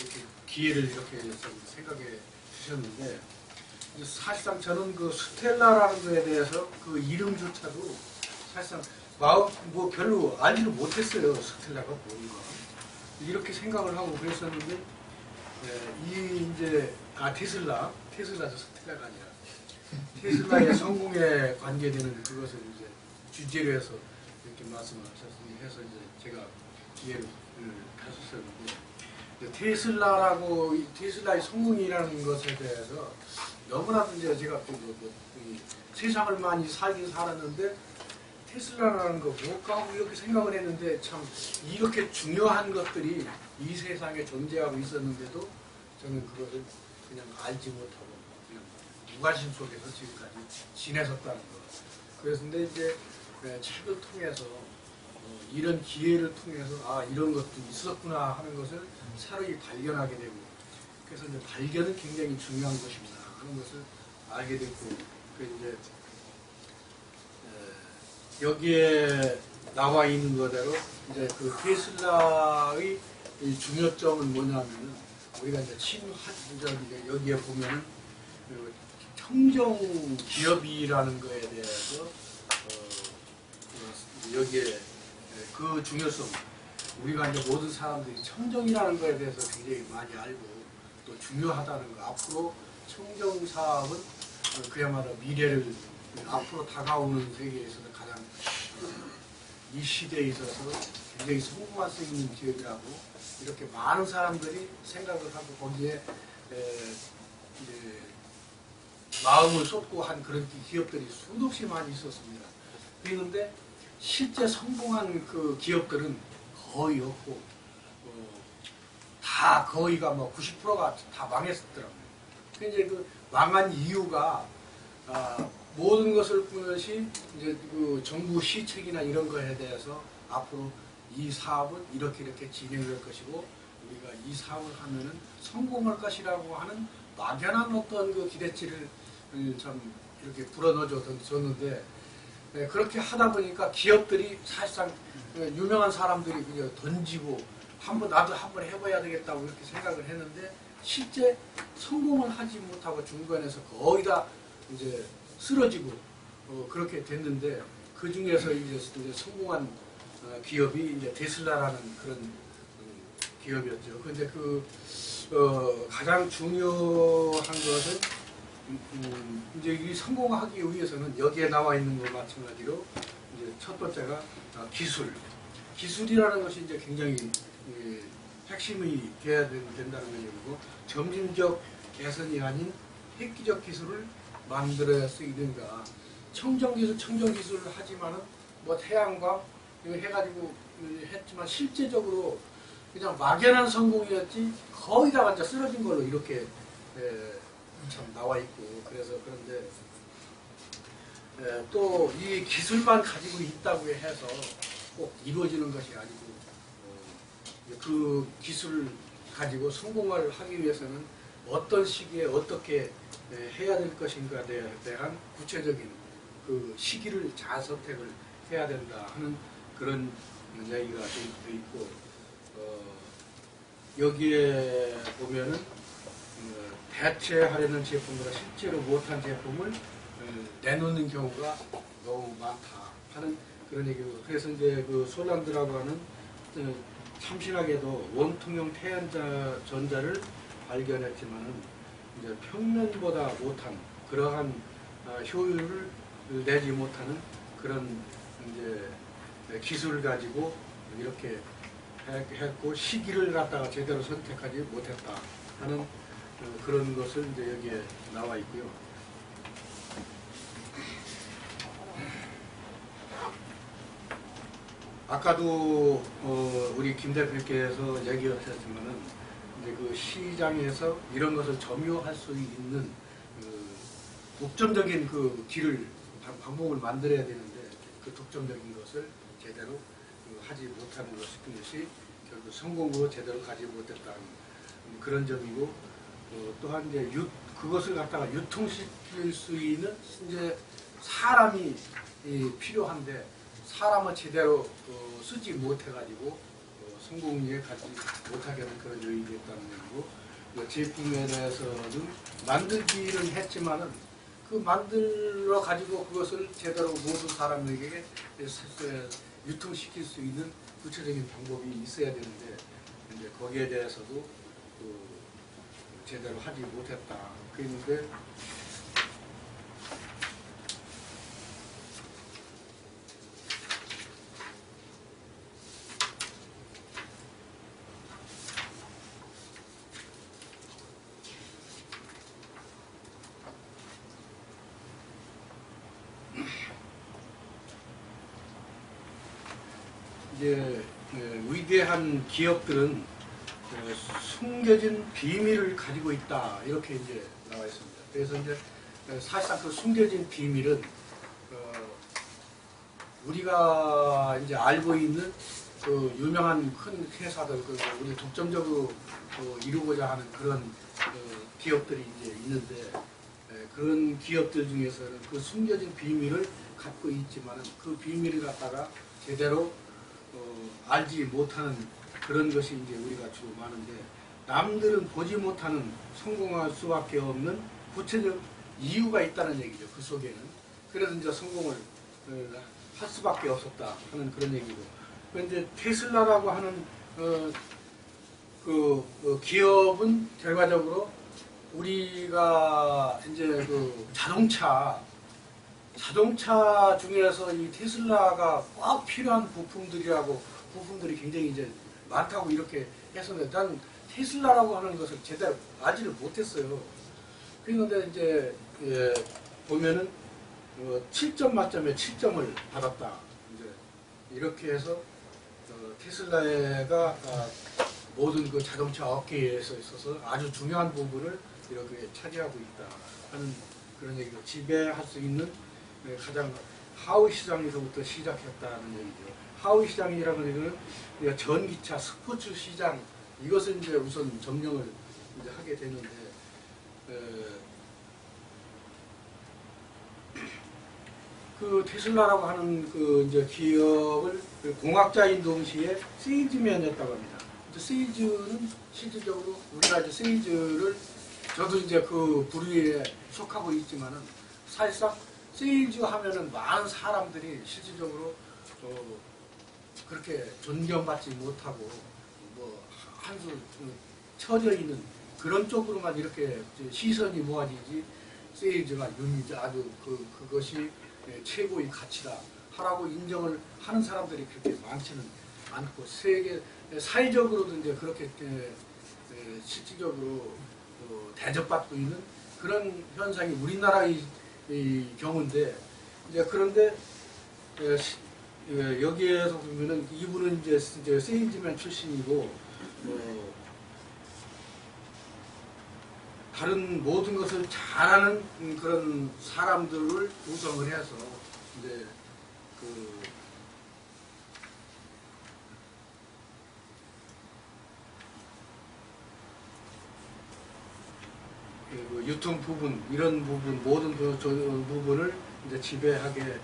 이렇게 기회를 이렇게 좀 생각해 주셨는데, 사실상 저는 그 스텔라라는 거에 대해서 그 이름조차도 사실상 마음 뭐 별로 알지를 못했어요. 스텔라가 뭔가 이렇게 생각을 하고 그랬었는데, 이 이제 테슬라죠. 스텔라가 아니라 테슬라의 성공에 관계되는 그것을 이제 주제로 해서 이렇게 말씀을 하셨으니 해서 이제 제가 기회를 가졌었는데, 테슬라의 성공이라는 것에 대해서 너무나도 이제 제가 세상을 많이 살긴 살았는데 테슬라라는 거 뭘까 하고 이렇게 생각을 했는데, 참 이렇게 중요한 것들이 이 세상에 존재하고 있었는데도 저는 그것을 그냥 알지 못하고 그냥 무관심 속에서 지금까지 지냈었다는 거. 그래서 근데 이제 책을 통해서 이런 기회를 통해서 이런 것도 있었구나 하는 것을 새로이 발견하게 되고, 그래서 이제 발견은 굉장히 중요한 것입니다 하는 것을 알게 됐고, 그 이제 여기에 나와 있는 거대로 이제 그 테슬라의 중요점은 뭐냐면은, 우리가 이제 여기에 보면은 그 청정 기업이라는 거에 대해서 여기에 그 중요성, 우리가 이제 모든 사람들이 청정이라는 거에 대해서 굉장히 많이 알고 또 중요하다는 거, 앞으로 청정 사업은 그야말로 미래를 앞으로 다가오는 세계에서는 가장 이 시대에 있어서 굉장히 성공할 수 있는 기업이라고 이렇게 많은 사람들이 생각을 하고 거기에 이제 마음을 쏟고 한 그런 기업들이 수도 없이 많이 있었습니다. 그런데 실제 성공한 그 기업들은 거의 없고 다 거의가 뭐 90%가 다 망했었더라고요. 이제 그 망한 이유가 모든 것이 이제 그 정부 시책이나 이런 거에 대해서 앞으로 이 사업은 이렇게 진행될 것이고 우리가 이 사업을 하면은 성공할 것이라고 하는 막연한 어떤 그 기대치를 참 이렇게 불어넣어줬는데, 그렇게 하다 보니까 기업들이 사실상 유명한 사람들이 그냥 던지고 나도 한번 해봐야 되겠다고 이렇게 생각을 했는데, 실제 성공을 하지 못하고 중간에서 거의 다 이제 쓰러지고 그렇게 됐는데, 그 중에서 이제 성공한 기업이 이제 테슬라라는 그런 기업이었죠. 근데 가장 중요한 것은 이제 이 성공하기 위해서는 여기에 나와 있는 것 마찬가지로 이제 첫 번째가 기술이라는 것이 이제 굉장히 핵심이 돼야 된다는 얘기고, 점진적 개선이 아닌 획기적 기술을 만들어야 쓰이든가, 청정 기술을 하지만은 뭐 태양광 이거 해가지고 했지만 실제적으로 그냥 막연한 성공이었지 거의 다 완전 쓰러진 걸로 이렇게 참 나와 있고, 그래서 그런데 또 이 기술만 가지고 있다고 해서 꼭 이루어지는 것이 아니고, 그 기술을 가지고 성공을 하기 위해서는 어떤 시기에 어떻게 해야 될 것인가에 대한 구체적인 그 시기를 잘 선택을 해야 된다 하는 그런 이야기가 되어 있고, 여기에 보면은 대체하려는 제품보다 실제로 못한 제품을 내놓는 경우가 너무 많다 하는 그런 얘기고, 그래서 이제 그 솔란드라고 하는 참신하게도 원통형 태양전자를 발견했지만은 이제 평면보다 못한 그러한 효율을 내지 못하는 그런 이제 기술을 가지고 이렇게 했고, 시기를 갖다가 제대로 선택하지 못했다 하는 그런 것을 이제 여기에 나와 있고요. 아까도 우리 김 대표께서 얘기하셨지만은 이제 그 시장에서 이런 것을 점유할 수 있는 독점적인 그 길을 방법을 만들어야 되는데, 그 독점적인 것을 제대로 하지 못하는 것이 결국 성공으로 제대로 가지 못했다는 그런 점이고, 또한 이제 그것을 갖다가 유통시킬 수 있는 이제 사람이 필요한데 사람을 제대로 쓰지 못해가지고 성공리에 가지 못하게 하는 그런 요인이 있다는 얘기고, 제품에 대해서는 만들기는 했지만은 그 만들어 가지고 그것을 제대로 모든 사람에게 유통시킬 수 있는 구체적인 방법이 있어야 되는데, 이제 거기에 대해서도 제대로 하지 못했다. 그랬는데 이제 위대한 기업들은 숨겨진 비밀을 가지고 있다, 이렇게 이제 나와 있습니다. 그래서 이제 사실상 그 숨겨진 비밀은 우리가 이제 알고 있는 그 유명한 큰 회사들, 우리 독점적으로 이루고자 하는 그런 기업들이 이제 있는데, 그런 기업들 중에서는 그 숨겨진 비밀을 갖고 있지만 그 비밀을 갖다가 제대로 알지 못하는 그런 것이 이제 우리가 주로 많은데, 남들은 보지 못하는 성공할 수밖에 없는 구체적 이유가 있다는 얘기죠. 그 속에는. 그래서 이제 성공을 할 수밖에 없었다 하는 그런 얘기고. 그런데 테슬라라고 하는 기업은 결과적으로 우리가 이제 그 자동차 중에서 이 테슬라가 꼭 필요한 부품들이 굉장히 이제 많다고 이렇게 했었는데, 난 테슬라라고 하는 것을 제대로 알지를 못했어요. 그런데 이제 보면은 7점 만점에 7점을 받았다. 이제 이렇게 해서 테슬라가 모든 그 자동차 업계에서 있어서 아주 중요한 부분을 이렇게 차지하고 있다 하는 그런 얘기로, 지배할 수 있는 가장 하위 시장에서부터 시작했다는 얘기죠. 하위 시장이라는 얘기는 전기차, 스포츠 시장, 이것을 이제 우선 점령을 이제 하게 되는데, 그 테슬라라고 하는 그 이제 기업을 공학자인 동시에 세일즈맨이었다고 합니다. 세일즈는 실질적으로 우리가 이제 세일즈를, 저도 이제 그 부류에 속하고 있지만은, 사실상 세일즈 하면은 많은 사람들이 실질적으로 그렇게 존경받지 못하고 뭐 한수 처져 있는 그런 쪽으로만 이렇게 시선이 모아지지, 세일즈가 아주 그것이 최고의 가치다 하라고 인정을 하는 사람들이 그렇게 많지는 않고, 세계 사회적으로도 이제 그렇게 실질적으로 대접받고 있는 그런 현상이 우리나라의 경우인데, 이제 그런데 여기에서 보면은 이분은 이제 세일즈맨 출신이고, 다른 모든 것을 잘하는 그런 사람들을 구성을 해서 이제 그 유통 부분, 이런 부분, 모든 부분을 이제 지배하게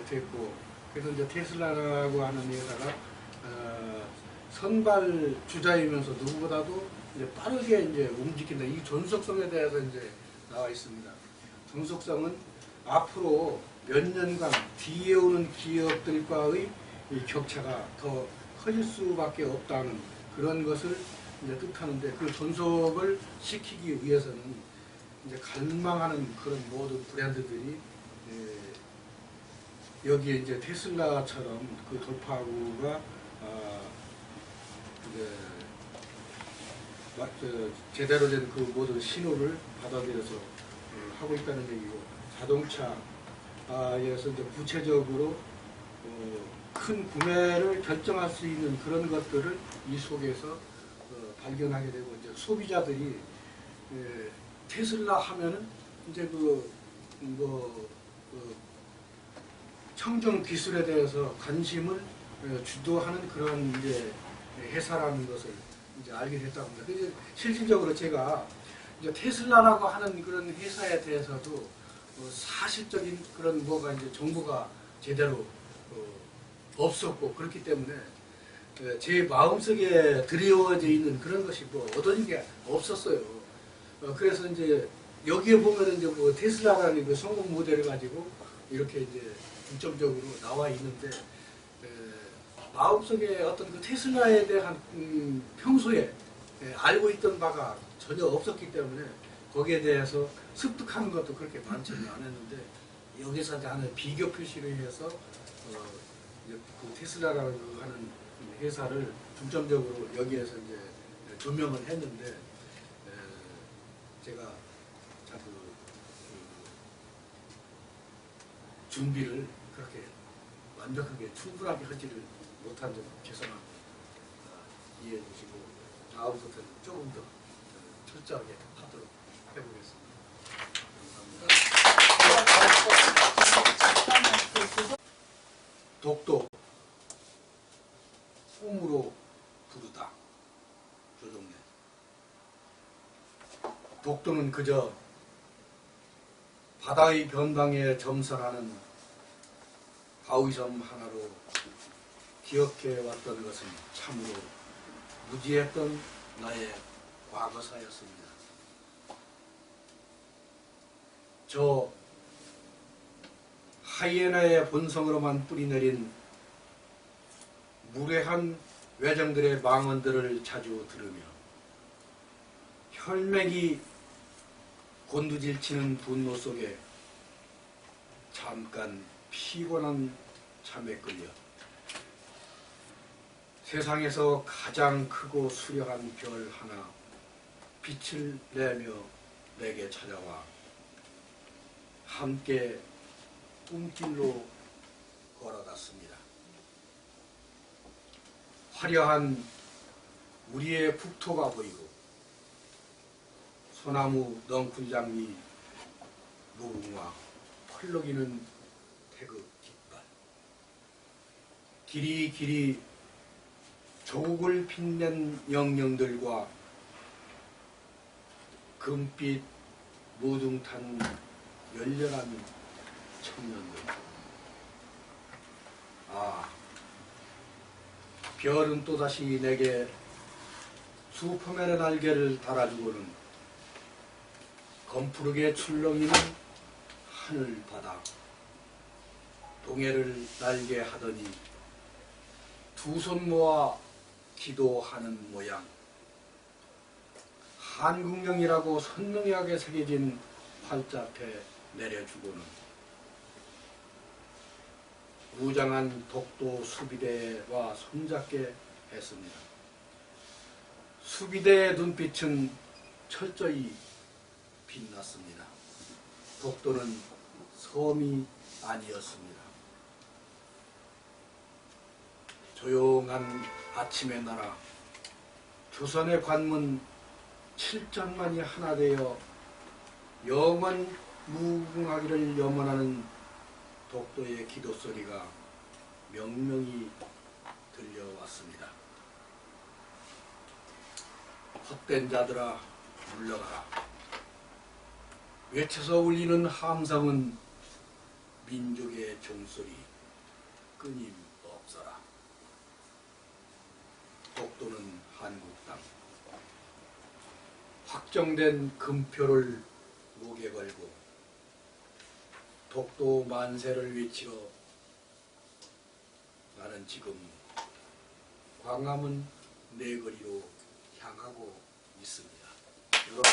됐고, 그래서 이제 테슬라라고 하는 회사가 선발 주자이면서 누구보다도 이제 빠르게 이제 움직인다. 이 존속성에 대해서 이제 나와 있습니다. 존속성은 앞으로 몇 년간 뒤에 오는 기업들과의 이 격차가 더 커질 수밖에 없다는 그런 것을 이제 뜻하는데, 그 존속을 시키기 위해서는 이제 갈망하는 그런 모든 브랜드들이 여기에 이제 테슬라처럼 그 돌파구가 제대로 된 그 모든 신호를 받아들여서 하고 있다는 얘기고, 자동차에서 이제 구체적으로 큰 구매를 결정할 수 있는 그런 것들을 이 속에서 발견하게 되고, 이제 소비자들이 테슬라 하면은 이제 청정 기술에 대해서 관심을 주도하는 그런 이제 회사라는 것을 이제 알게 됐다고 합니다. 그래서 실질적으로 제가 이제 테슬라라고 하는 그런 회사에 대해서도 사실적인 그런 뭐가 이제 정보가 제대로 없었고, 그렇기 때문에 제 마음속에 드리워져 있는 그런 것이 뭐 얻어진 게 없었어요. 그래서 이제 여기에 보면은 이제 뭐 테슬라라는 그 성공 모델을 가지고 이렇게 이제 중점적으로 나와 있는데 마음속에 어떤 그 테슬라에 대한 평소에 알고 있던 바가 전혀 없었기 때문에 거기에 대해서 습득하는 것도 그렇게 많지는 않았는데 여기서 이제 하는 비교 표시를 해서 이제 그 테슬라라고 하는 회사를 중점적으로 여기에서 이제 조명을 했는데 제가 자꾸 준비를 그렇게 완벽하게 충분하게 하지를 못한 점 죄송합니다. 이해해 주시고 다음부터는 조금 더 철저하게 하도록 해보겠습니다. 감사합니다. 독도 꿈으로 부르다. 조정래. 독도는 그저 바다의 변방에 점선하는 바위섬 하나로 기억해왔던 것은 참으로 무지했던 나의 과거사였습니다. 저 하이에나의 본성으로만 뿌리내린 무례한 외정들의 망언들을 자주 들으며 혈맥이 곤두질치는 분노 속에 잠깐 피곤한 잠에 끌려 세상에서 가장 크고 수려한 별 하나 빛을 내며 내게 찾아와 함께 꿈길로 걸어갔습니다. 화려한 우리의 북토가 보이고 소나무 넝쿨장미 무궁화 펄럭이는 태극 깃발 길이 조국을 빛낸 영령들과 금빛 무등탄 열렬한 청년들. 별은 또다시 내게 슈퍼맨의 날개를 달아주고는 검푸르게 출렁이는 하늘바다 동해를 날게 하더니 두 손 모아 기도하는 모양 한국령이라고 선명하게 새겨진 활자패 내려주고는 무장한 독도 수비대와 손잡게 했습니다. 수비대의 눈빛은 철저히 빛났습니다. 독도는 섬이 아니었습니다. 조용한 아침의 나라 조선의 관문 7천만이 하나 되어 영원 무궁하기를 염원하는 독도의 기도소리가 명명히 들려왔습니다. 헛된 자들아 물러가라. 외쳐서 울리는 함성은 민족의 종소리 끊임없어라. 독도는 한국 땅. 확정된 금표를 목에 걸고 독도 만세를 외치러 나는 지금 광화문 내거리로 향하고 있습니다. 여러분,